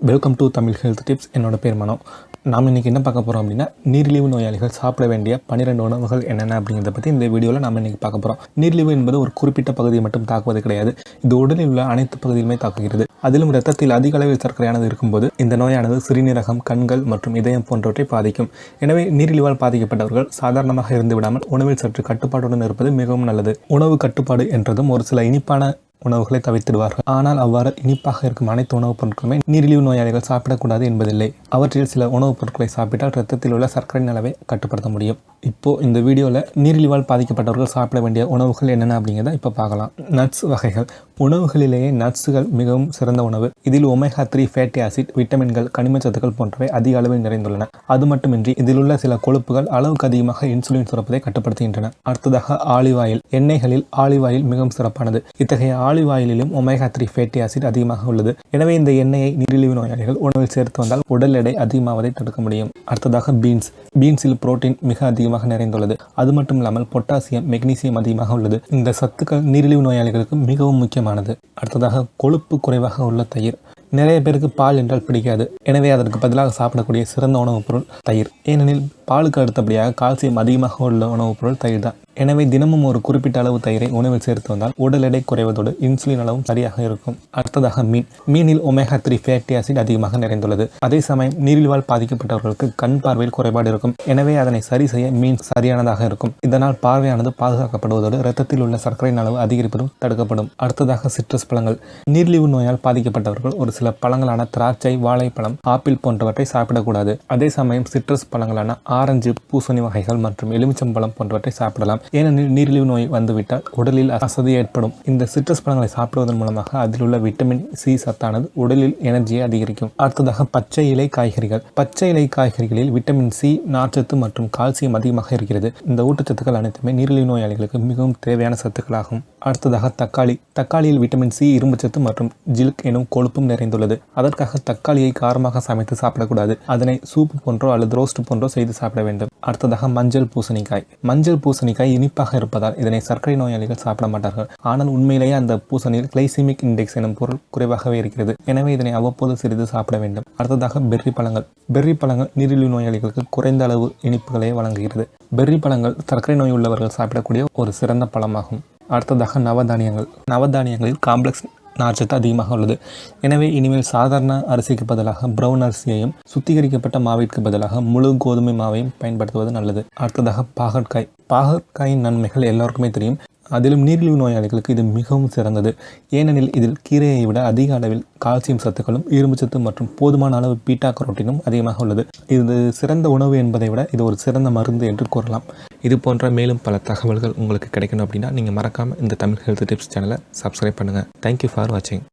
Welcome to Tamil health tips. என்னோட பேர் மனோ. நாம் இன்றைக்கி என்ன பார்க்க போகிறோம் அப்படின்னா, நீரிழிவு நோயாளிகள் சாப்பிட வேண்டிய 12 உணவுகள் என்னென்ன அப்படிங்கிறத பற்றி இந்த வீடியோவில் நாம் இன்றைக்கி பார்க்க போகிறோம். நீரிழிவு என்பது ஒரு குறிப்பிட்ட பகுதியை மட்டும் தாக்குவது கிடையாது. இது உடலில் உள்ள அனைத்து பகுதியுமே தாக்குகிறது. அதிலும் இரத்தத்தில் அதிக அளவில் சர்க்கரையானது இருக்கும்போது இந்த நோயானது சிறுநீரகம், கண்கள் மற்றும் இதயம் போன்றவற்றை பாதிக்கும். எனவே நீரிழிவால் பாதிக்கப்பட்டவர்கள் சாதாரணமாக இருந்து விடாமல் உணவில் சற்று கட்டுப்பாட்டுடன் இருப்பது மிகவும் நல்லது. உணவு கட்டுப்பாடு என்றதும் ஒரு சில இனிப்பான உணவுகளை தவிர்த்திடுவார்கள். ஆனால் அவ்வாறு இனிப்பாக இருக்கும் அனைத்து உணவுப் பொருட்களுமே நீரிழிவு நோயாளிகள் சாப்பிடக்கூடாது என்பதில்லை. அவற்றில் சில உணவுப் பொருட்களை சாப்பிட்டால் இரத்தத்தில் உள்ள சர்க்கரையின் அளவை கட்டுப்படுத்த முடியும். இப்போது இந்த வீடியோவில் நீரிழிவால் பாதிக்கப்பட்டவர்கள் சாப்பிட வேண்டிய உணவுகள் என்னென்ன அப்படிங்கிறத இப்போ பார்க்கலாம். நட்ஸ் வகைகள். உணவுகளிலேயே நட்ஸுகள் மிகவும் சிறந்த உணவு. இதில் ஒமேகா 3 ஃபேட்டி ஆசிட், விட்டமின்கள், கனிமச்சத்துக்கள் போன்றவை அதிக அளவில் நிறைந்துள்ளன. அது மட்டுமின்றி இதில் உள்ள சில கொழுப்புகள் அளவுக்கு அதிகமாக இன்சுலின் சுரப்பதை கட்டுப்படுத்துகின்றன. அடுத்ததாக ஆலிவ் ஆயில். எண்ணெய்களில் ஆலிவ் ஆயில் மிகவும் சிறப்பானது. இத்தகைய ஆலிவ் ஆயிலிலும் ஒமேகா 3 ஃபேட்டி ஆசிட் அதிகமாக உள்ளது. எனவே இந்த எண்ணெயை நீரிழிவு நோயாளிகள் உணவில் சேர்த்து வந்தால் உடல் எடை அதிகமாவதை தடுக்க முடியும். அடுத்ததாக பீன்ஸ். பீன்ஸில் புரோட்டீன் மிக அதிகமாக நிறைந்துள்ளது. அது மட்டும் இல்லாமல் பொட்டாசியம், மெக்னீசியம் அதிகமாக உள்ளது. இந்த சத்துக்கள் நீரிழிவு நோயாளிகளுக்கு மிகவும் முக்கியமானது. அடுத்ததாக கொழுப்பு குறைவாக உள்ள தயிர். நிறைய பேருக்கு பால் என்றால் பிடிக்காது. எனவே அதற்கு பதிலாக சாப்பிடக்கூடிய சிறந்த உணவுப் பொருள் தயிர். ஏனெனில் பாலுக்கு அடுத்தபடியாக கால்சியம் அதிகமாக உள்ள உணவுப் பொருள் தயிர் தான். எனவே தினமும் ஒரு குறிப்பிட்ட அளவு தயிரை உணவில் சேர்த்து வந்தால் உடல் எடை குறைவதோடு இன்சுலின் அளவும் சரியாக இருக்கும். அடுத்ததாக மீன். மீனில் ஒமேகா 3 ஃபேட்டி ஆசிட் அதிகமாக நிறைந்துள்ளது. அதே சமயம் நீரிழிவால் பாதிக்கப்பட்டவர்களுக்கு கண் பார்வையில் குறைபாடு இருக்கும். எனவே அதனை சரி செய்ய மீன் சரியானதாக இருக்கும். இதனால் பார்வையானது பாதுகாக்கப்படுவதோடு இரத்தத்தில் உள்ள சர்க்கரையின் அளவு அதிகரிப்பதும் தடுக்கப்படும். அடுத்ததாக சிட்ரஸ் பழங்கள். நீரிழிவு நோயால் பாதிக்கப்பட்டவர்கள் ஒரு சில பழங்களான திராட்சை, வாழைப்பழம், ஆப்பிள் போன்றவற்றை சாப்பிடக்கூடாது. அதே சமயம் சிட்ரஸ் பழங்களான ஆரஞ்சு, பூசணி வகைகள் மற்றும் எலுமிச்சம்பழம் போன்றவற்றை சாப்பிடலாம். ஏனெனில் நீரிழிவு நோய் வந்துவிட்டால் உடலில் அசதி ஏற்படும். இந்த சிட்ரஸ் பழங்களை சாப்பிடுவதன் மூலமாக அதில் உள்ள விட்டமின் சி சத்தானது உடலில் எனர்ஜியை அதிகரிக்கும். அடுத்ததாக பச்சை இலை காய்கறிகள். பச்சை இலை காய்கறிகளில் விட்டமின் சி, நார்ச்சத்து மற்றும் கால்சியம் அதிகமாக இருக்கிறது. இந்த ஊட்டச்சத்துக்கள் அனைத்துமே நீரிழிவு நோயாளிகளுக்கு மிகவும் தேவையான சத்துக்களாகும். அடுத்ததாக தக்காளி. தக்காளியில் விட்டமின் சி, இரும்புச்சத்து மற்றும் ஜில்க் எனும் கொழுப்பும் நிறைந்துள்ளது. அதற்காக தக்காளியை காரமாக சமைத்து சாப்பிடக்கூடாது. அதனை சூப் போன்றோ அல்லது ரோஸ்ட் போன்றோ செய்து சாப்பிட வேண்டும். அடுத்ததாக மஞ்சள் பூசணிக்காய். மஞ்சள் பூசணிக்காய் இனிப்பாக இருப்பதால் இதனை சர்க்கரை நோயாளிகள் சாப்பிட மாட்டார்கள். ஆனால் உண்மையிலேயே அந்த பூசணியில் கிளைசிமிக் இண்டெக்ஸ் எனும் பொருள் குறைவாகவே இருக்கிறது. எனவே இதனை அவ்வப்போது சிறிது சாப்பிட வேண்டும். அடுத்ததாக பெர்ரி பழங்கள். பெர்ரி பழங்கள் நீரிழிவு நோயாளிகளுக்கு குறைந்த அளவு இனிப்புகளை வழங்குகிறது. பெர்ரி பழங்கள் சர்க்கரை நோய் உள்ளவர்கள் சாப்பிடக்கூடிய ஒரு சிறந்த பழமாகும். அடுத்ததாக நவதானியங்கள். நவதானியங்களில் காம்ப்ளெக்ஸ் நார்ச்சத்து அதிகமாக உள்ளது. எனவே இனிமேல் சாதாரண அரிசிக்கு பதிலாக பிரவுன் அரிசியையும் சுத்திகரிக்கப்பட்ட மாவிற்கு பதிலாக முழு கோதுமை மாவையும் பயன்படுத்துவது நல்லது. அடுத்ததாக பாகற்காய். பாகற்காயின் நன்மைகள் எல்லாருக்குமே தெரியும். அதிலும் நீரிழிவு நோயாளிகளுக்கு இது மிகவும் சிறந்தது. ஏனெனில் இதில் கீரையை விட அதிக அளவில் கால்சியம் சத்துக்களும், இரும்புச்சத்து மற்றும் போதுமான அளவு பீட்டா கரோட்டினும் அதிகமாக உள்ளது. இது சிறந்த உணவு என்பதை விட இது ஒரு சிறந்த மருந்து என்று கூறலாம். இது போன்ற மேலும் பல தகவல்கள் உங்களுக்கு கிடைக்கணும் அப்படின்னா நீங்கள் மறக்காமல் இந்த தமிழ் ஹெல்த் டிப்ஸ் சேனலை சப்ஸ்கிரைப் பண்ணுங்கள். தேங்க்யூ ஃபார் வாட்சிங்.